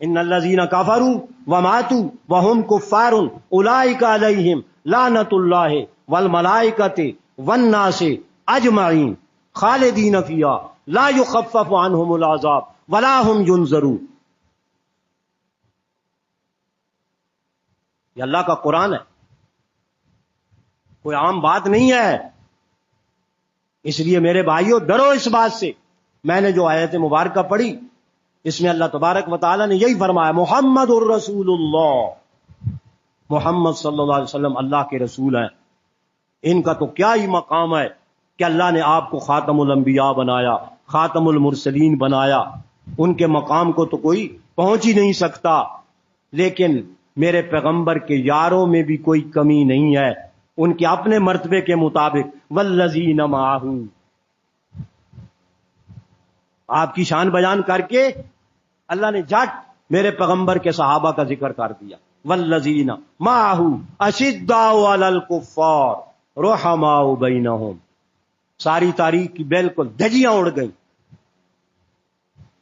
ان الذین کفروا وماتوا وهم کفار اولئک علیہم لعنت اللہ والملائکۃ والناس اجمعین خالدین فیہا لا یخفف عنہم العذاب ولا هم ینظرون. یہ اللہ کا قرآن ہے، کوئی عام بات نہیں ہے. اس لیے میرے بھائیوں ڈرو اس بات سے. میں نے جو آیت مبارکہ پڑھی اس میں اللہ تبارک و تعالی نے یہی فرمایا محمد الرسول اللہ، محمد صلی اللہ علیہ وسلم اللہ کے رسول ہیں. ان کا تو کیا ہی مقام ہے کہ اللہ نے آپ کو خاتم الانبیاء بنایا، خاتم المرسلین بنایا. ان کے مقام کو تو کوئی پہنچ ہی نہیں سکتا. لیکن میرے پیغمبر کے یاروں میں بھی کوئی کمی نہیں ہے، ان کے اپنے مرتبے کے مطابق، والذین معہ، آپ کی شان بیان کر کے اللہ نے جٹ میرے پیغمبر کے صحابہ کا ذکر کر دیا، والذین معہ اشداء علی الکفار رحماء بینہم، ساری تاریخ کی بالکل دھجیاں اڑ گئیں،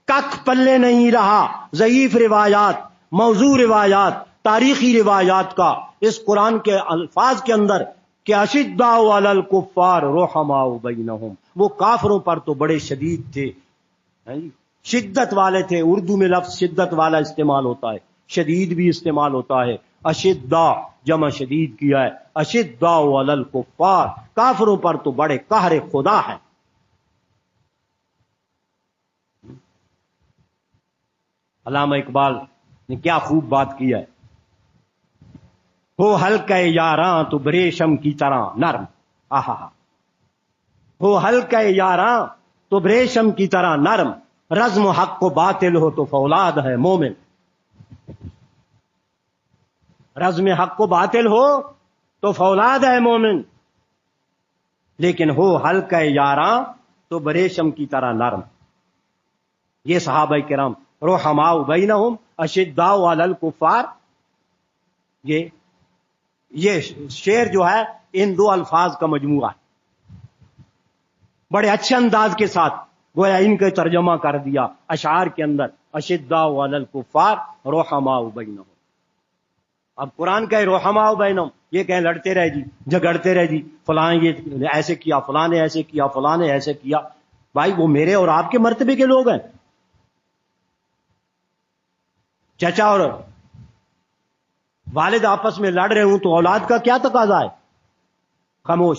ککھ پلے نہیں رہا، ضعیف روایات، موضوع روایات، تاریخی روایات کا اس قرآن کے الفاظ کے اندر کہ اشداء علی الکفار رحماء بینہم، وہ کافروں پر تو بڑے شدید تھے، شدت والے تھے۔ اردو میں لفظ شدت والا استعمال ہوتا ہے، شدید بھی استعمال ہوتا ہے، اشداء جمع شدید کیا ہے، اشداء علی الکفار، کافروں پر تو بڑے قہر خدا ہیں۔ علامہ اقبال نے کیا خوب بات کی ہے، ہو ہلکے یاراں تو بریشم کی طرح نرم، آہا، ہو ہلکے یاراں تو بریشم کی طرح نرم، رزم حق و باطل ہو تو فولاد ہے مومن، رزم حق و باطل ہو تو فولاد ہے مومن، لیکن ہو ہلکے یاراں تو بریشم کی طرح نرم۔ یہ صحابہ کرام رحماء بینہم اشداء علی الکفار، یہ شعر جو ہے ان دو الفاظ کا مجموعہ ہے، بڑے اچھے انداز کے ساتھ گویا ان کا ترجمہ کر دیا اشعار کے اندر، اشداء علی الکفار رحماء بینہم۔ اب قرآن کہے رحماء بینہم، یہ کہیں لڑتے رہے جی، جھگڑتے رہے جی، فلاں یہ ایسے کیا، فلاں نے ایسے کیا، فلاں نے ایسے کیا، بھائی وہ میرے اور آپ کے مرتبے کے لوگ ہیں۔ چچا اور والد آپس میں لڑ رہے ہوں تو اولاد کا کیا تقاضا ہے؟ خاموش۔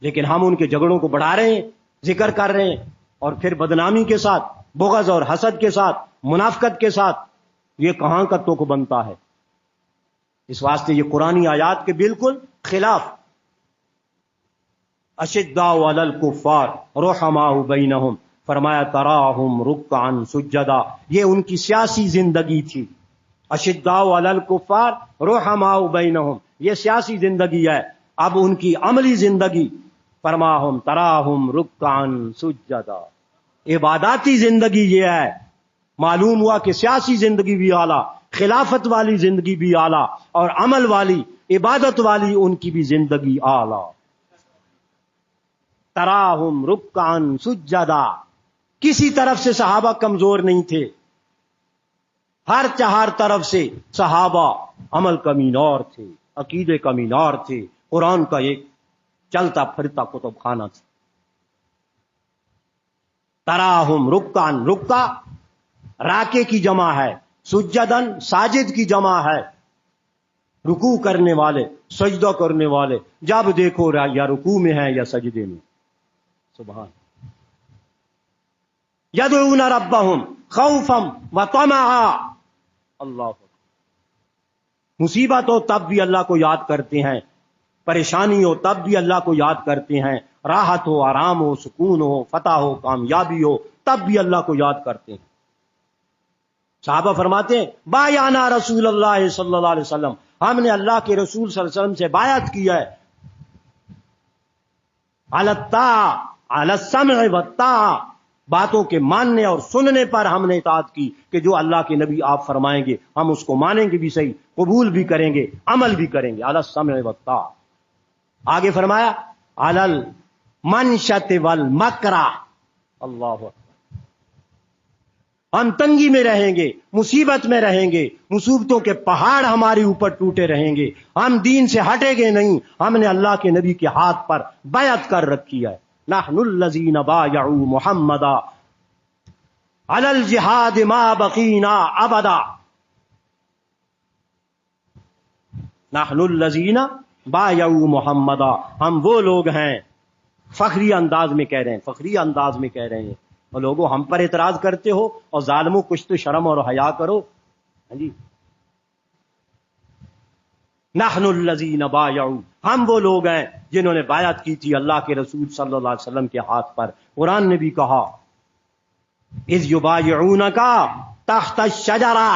لیکن ہم ان کے جھگڑوں کو بڑھا رہے ہیں، ذکر کر رہے ہیں، اور پھر بدنامی کے ساتھ، بغض اور حسد کے ساتھ، منافقت کے ساتھ، یہ کہاں کا تک بنتا ہے؟ اس واسطے یہ قرآنی آیات کے بالکل خلاف، اشداء علی الکفار رحماء بینہم، فرمایا تراہم رکعا سجدا، یہ ان کی سیاسی زندگی تھی، اشداء علی الکفار رحماء بینہم، یہ سیاسی زندگی ہے۔ اب ان کی عملی زندگی، فرماہم تراہم رکعا سجدا، عباداتی زندگی یہ ہے۔ معلوم ہوا کہ سیاسی زندگی بھی اعلیٰ، خلافت والی زندگی بھی اعلیٰ، اور عمل والی، عبادت والی ان کی بھی زندگی اعلیٰ۔ تراہم رکعا سجدا، کسی طرف سے صحابہ کمزور نہیں تھے، ہر طرف سے صحابہ عمل کا مینار تھے، عقیدے کا مینار تھے، قرآن کا ایک چلتا پھرتا کتب خانہ تھا۔ تراہم رکعا، رکع راکے کی جمع ہے، سجدن ساجد کی جمع ہے، رکوع کرنے والے، سجدہ کرنے والے، جب دیکھو یا رکوع میں ہیں یا سجدے میں، سبحان۔ یدعون ربہم خوفا وطمعا، اللہ، مصیبت ہو تب بھی اللہ کو یاد کرتے ہیں، پریشانی ہو تب بھی اللہ کو یاد کرتے ہیں، راحت ہو، آرام ہو، سکون ہو، فتح ہو، کامیابی ہو، تب بھی اللہ کو یاد کرتے ہیں۔ صحابہ فرماتے ہیں بایعنا رسول اللہ صلی اللہ علیہ وسلم، ہم نے اللہ کے رسول صلی اللہ علیہ وسلم سے بیعت کی ہے، علی الطاعہ، علی السمع والطاعہ، باتوں کے ماننے اور سننے پر ہم نے اطاعت کی، کہ جو اللہ کے نبی آپ فرمائیں گے ہم اس کو مانیں گے بھی صحیح، قبول بھی کریں گے، عمل بھی کریں گے، علی السمع والطاعہ۔ آگے فرمایا علی المنشط والمکرہ، اللہ اکبر، ہم تنگی میں رہیں گے، مصیبت میں رہیں گے، مصیبتوں کے پہاڑ ہمارے اوپر ٹوٹے رہیں گے، ہم دین سے ہٹیں گے نہیں، ہم نے اللہ کے نبی کے ہاتھ پر بیعت کر رکھی ہے۔ نحن الذین بایعوا محمدا علی الجہاد ما بقینا ابدا، نحن الذین بایعوا محمدا، ہم وہ لوگ ہیں، فخری انداز میں کہہ رہے ہیں، فخری انداز میں کہہ رہے ہیں، اور لوگوں ہم پر اعتراض کرتے ہو، اور ظالموں کچھ تو شرم اور حیا کرو، ہاں جی، نحن الذین بایعوا، ہم وہ لوگ ہیں جنہوں نے بیعت کی تھی اللہ کے رسول صلی اللہ علیہ وسلم کے ہاتھ پر۔ قرآن نے بھی کہا اذ یبایعونک تحت الشجرہ،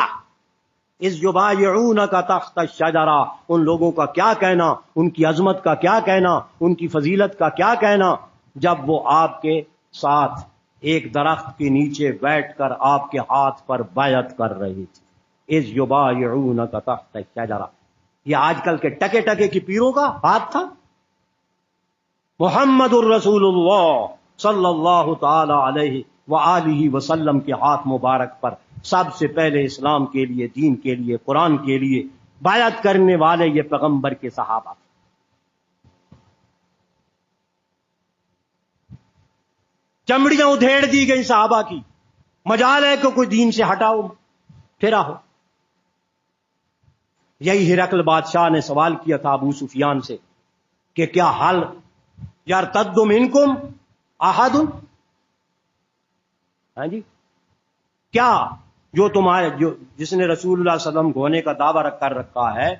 اس یبایعونک تحت الشجرہ، ان لوگوں کا کیا کہنا، ان کی عظمت کا کیا کہنا، ان کی فضیلت کا کیا کہنا، جب وہ آپ کے ساتھ ایک درخت کے نیچے بیٹھ کر آپ کے ہاتھ پر بیعت کر رہی تھی۔ اذ یبایعونک تحت الشجرہ، یہ آج کل کے ٹکے ٹکے کی پیروں کا ہاتھ تھا؟ محمد الرسول اللہ صلی اللہ تعالی علیہ وآلہ وسلم کے ہاتھ مبارک پر سب سے پہلے اسلام کے لیے، دین کے لیے، قرآن کے لیے بیعت کرنے والے یہ پیغمبر کے صحابہ۔ چمڑیاں ادھیڑ دی گئی صحابہ کی، مجال ہے کہ کوئی دین سے ہٹاؤ پھرا ہو۔ یہی ہرقل بادشاہ نے سوال کیا تھا ابو سفیان سے کہ کیا حل یرتد منکم احد، ہاں جی، کیا جو تمہارے جس نے رسول اللہ صلی اللہ علیہ وسلم ہونے کا دعویٰ کر رکھا ہے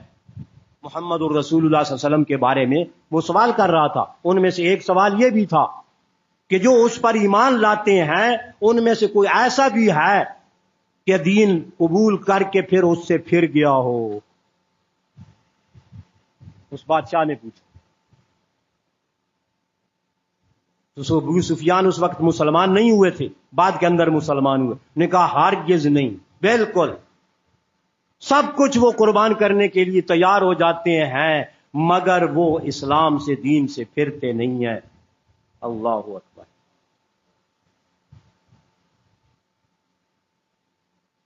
محمد الرسول اللہ صلی اللہ علیہ وسلم کے بارے میں، وہ سوال کر رہا تھا، ان میں سے ایک سوال یہ بھی تھا کہ جو اس پر ایمان لاتے ہیں ان میں سے کوئی ایسا بھی ہے کہ دین قبول کر کے پھر اس سے پھر گیا ہو؟ اس بادشاہ نے پوچھا۔ تو ابو سفیان اس وقت مسلمان نہیں ہوئے تھے، بعد کے اندر مسلمان ہوئے، نے کہا ہرگز نہیں، بالکل سب کچھ وہ قربان کرنے کے لیے تیار ہو جاتے ہیں، مگر وہ اسلام سے، دین سے پھرتے نہیں ہیں۔ اللہ اکبر۔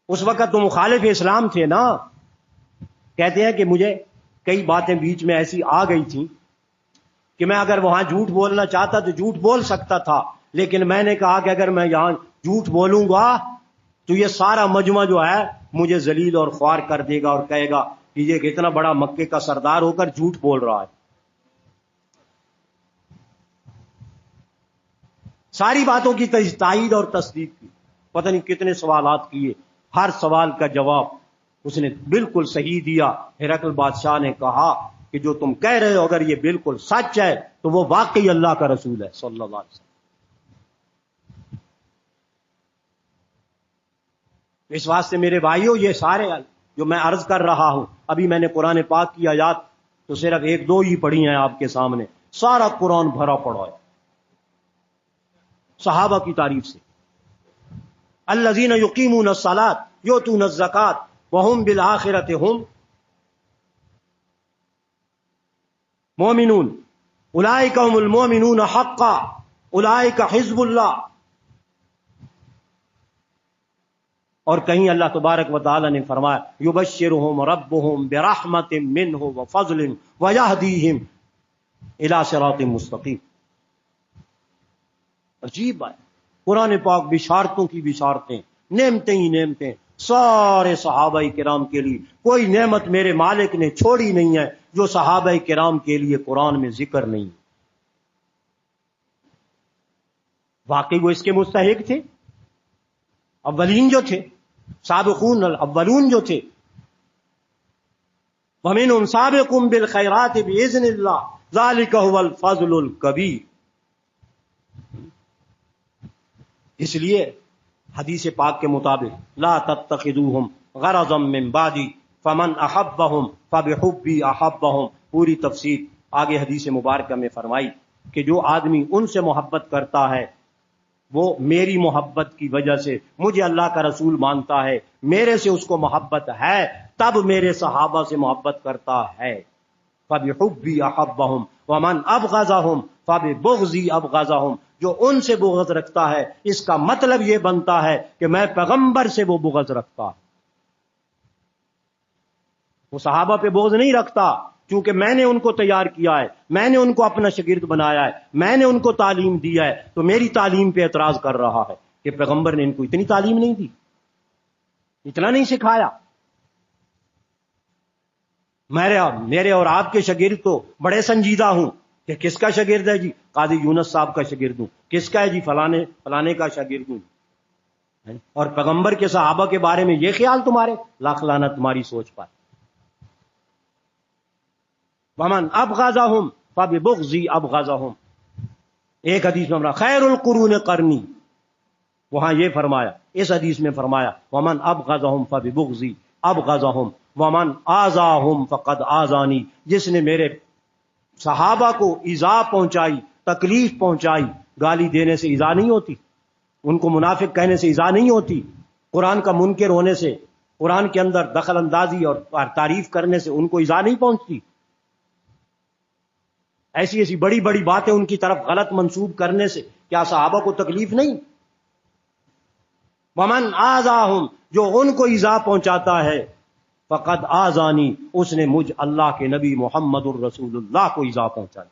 اس وقت تو مخالف اسلام تھے نا۔ کہتے ہیں کہ مجھے کئی باتیں بیچ میں ایسی آ گئی تھیں کہ میں اگر وہاں جھوٹ بولنا چاہتا تو جھوٹ بول سکتا تھا، لیکن میں نے کہا کہ اگر میں یہاں جھوٹ بولوں گا تو یہ سارا مجمع جو ہے مجھے ذلیل اور خوار کر دے گا اور کہے گا کہ یہ اتنا بڑا مکے کا سردار ہو کر جھوٹ بول رہا ہے۔ ساری باتوں کی تائید اور تصدیق کی، پتہ نہیں کتنے سوالات کیے، ہر سوال کا جواب اس نے بالکل صحیح دیا۔ ہرقل بادشاہ نے کہا کہ جو تم کہہ رہے ہو اگر یہ بالکل سچ ہے تو وہ واقعی اللہ کا رسول ہے صلی اللہ علیہ وسلم۔ اس واسطے میرے بھائیوں، یہ سارے جو میں عرض کر رہا ہوں، ابھی میں نے قرآن پاک کی آیات تو صرف ایک دو ہی پڑھی ہیں آپ کے سامنے، سارا قرآن بھرا پڑا ہے صحابہ کی تعریف سے۔ الذین یقیمون الصلاۃ یؤتون الزکاۃ وہم بالآخرۃ ہم مومنون اولئک هم المؤمنون حقا اولئک حزب اللہ۔ اور کہیں اللہ تبارک و تعالی نے فرمایا یبشرہم ربہم برحمت منہ وفضل ویہدیہم الی صراط مستقیم۔ عجیب بات، قرآن پاک بشارتوں کی بشارتیں، نعمتیں ہی نعمتیں سارے صحابہ کرام کے لیے۔ کوئی نعمت میرے مالک نے چھوڑی نہیں ہے جو صحابہ کرام کے لیے قرآن میں ذکر نہیں۔ واقعی وہ اس کے مستحق تھے، اولین جو تھے، سابقون الاولون جو تھے۔ وَمِنْهُمْ سَابِقٌ بِالْخَيْرَاتِ بِإِذْنِ اللَّهِ ذَلِكَ هُوَ الْفَضْلُ الْكَبِيرُ۔ اس لیے حدیث پاک کے مطابق لا تتخذوهم غرضا من بعدی فمن احبهم فبحبی احبهم، پوری تفسیر آگے حدیث مبارکہ میں فرمائی کہ جو آدمی ان سے محبت کرتا ہے وہ میری محبت کی وجہ سے مجھے اللہ کا رسول مانتا ہے، میرے سے اس کو محبت ہے، تب میرے صحابہ سے محبت کرتا ہے۔ فبحبی احبهم ومن ابغضهم فببغضی ابغضهم، جو ان سے بغض رکھتا ہے اس کا مطلب یہ بنتا ہے کہ میں پیغمبر سے وہ بغض رکھتا۔ وہ صحابہ پہ بغض نہیں رکھتا کیونکہ میں نے ان کو تیار کیا ہے، میں نے ان کو اپنا شاگرد بنایا ہے، میں نے ان کو تعلیم دی ہے، تو میری تعلیم پہ اعتراض کر رہا ہے کہ پیغمبر نے ان کو اتنی تعلیم نہیں دی، اتنا نہیں سکھایا۔ میرے اور آپ کے شاگرد تو بڑے سنجیدہ ہوں کہ کس کا شاگرد ہے جی، قاضی یونس صاحب کا شاگرد ہوں، کس کا ہے جی، فلانے کا شاگرد ہوں۔ اور پیغمبر کے صحابہ کے بارے میں یہ خیال تمہارے، لاکھ لعنت تمہاری سوچ پر۔ ومن ابغضهم فببغضی ابغضهم۔ ایک حدیث میں خیر القرون قرنی، وہاں یہ فرمایا، اس حدیث میں فرمایا ومن ابغضهم فببغضی ابغضهم ومن آذاهم فقد آذانی، جس نے میرے صحابہ کو ایذا پہنچائی، تکلیف پہنچائی، گالی دینے سے ایذا نہیں ہوتی، ان کو منافق کہنے سے ایذا نہیں ہوتی، قرآن کا منکر ہونے سے، قرآن کے اندر دخل اندازی اور تعریف کرنے سے ان کو ایذا نہیں پہنچتی، ایسی ایسی بڑی بڑی باتیں ان کی طرف غلط منسوب کرنے سے کیا صحابہ کو تکلیف نہیں؟ ومن آذاہم، جو ان کو ایذا پہنچاتا ہے، فقد آذانی، اس نے مجھ اللہ کے نبی محمد الرسول اللہ کو ایذا پہنچائی،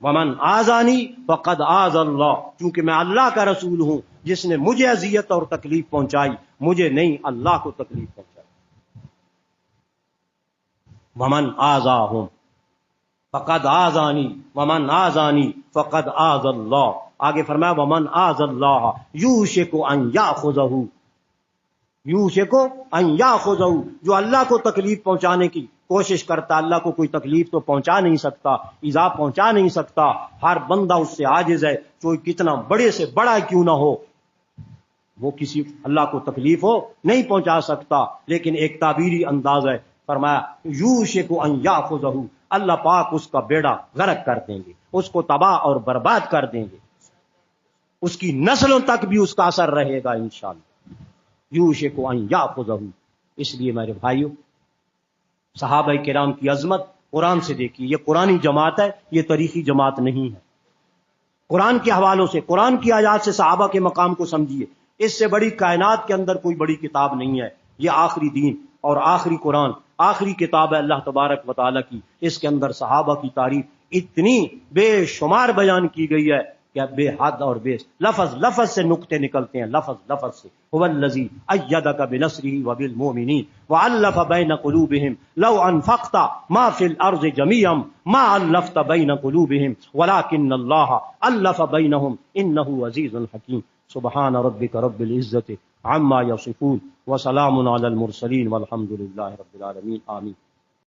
ومن آذانی فقد آذ اللہ، چونکہ میں اللہ کا رسول ہوں، جس نے مجھے اذیت اور تکلیف پہنچائی، مجھے نہیں اللہ کو تکلیف پہنچائی۔ ومن آذاہم فقد آذانی ومن آذانی فقد آذ اللہ، آگے فرمایا ومن آذ اللہ یوشک ان یاخذہ، یوشک ان یاخذہ، جو اللہ کو تکلیف پہنچانے کی کوشش کرتا، اللہ کو کوئی تکلیف تو پہنچا نہیں سکتا، ایذا پہنچا نہیں سکتا، ہر بندہ اس سے عاجز ہے، کوئی کتنا بڑے سے بڑا کیوں نہ ہو، وہ کسی اللہ کو تکلیف ہو نہیں پہنچا سکتا، لیکن ایک تعبیری انداز ہے، فرمایا یوشک ان یاخذہ، اللہ پاک اس کا بیڑا غرق کر دیں گے، اس کو تباہ اور برباد کر دیں گے، اس کی نسلوں تک بھی اس کا اثر رہے گا انشاءاللہ۔ یوشک ان یاخذہ، اس لیے میرے بھائیوں، صحابہ کرام کی عظمت قرآن سے دیکھیے، یہ قرآنی جماعت ہے، یہ تاریخی جماعت نہیں ہے۔ قرآن کے حوالوں سے، قرآن کی آیات سے صحابہ کے مقام کو سمجھیے، اس سے بڑی کائنات کے اندر کوئی بڑی کتاب نہیں ہے، یہ آخری دین اور آخری قرآن، آخری کتاب ہے اللہ تبارک و تعالیٰ کی، اس کے اندر صحابہ کی تعریف اتنی بے شمار بیان کی گئی ہے کہ بے حد اور بے لفظ لفظ سے نقطے نکلتے ہیں، لفظ لفظ سے۔ هو الذی ایدک بنصرہ وبالمؤمنین وألف بین قلوبہم لو انفقت ما فی الارض جمیعا ما الفت بین قلوبہم ولکن اللہ الف بینہم انہ عزیز حکیم۔ سبحان ربک رب العزۃ عما یصفون وسلام علی المرسلین والحمد للہ رب العالمین، آمین۔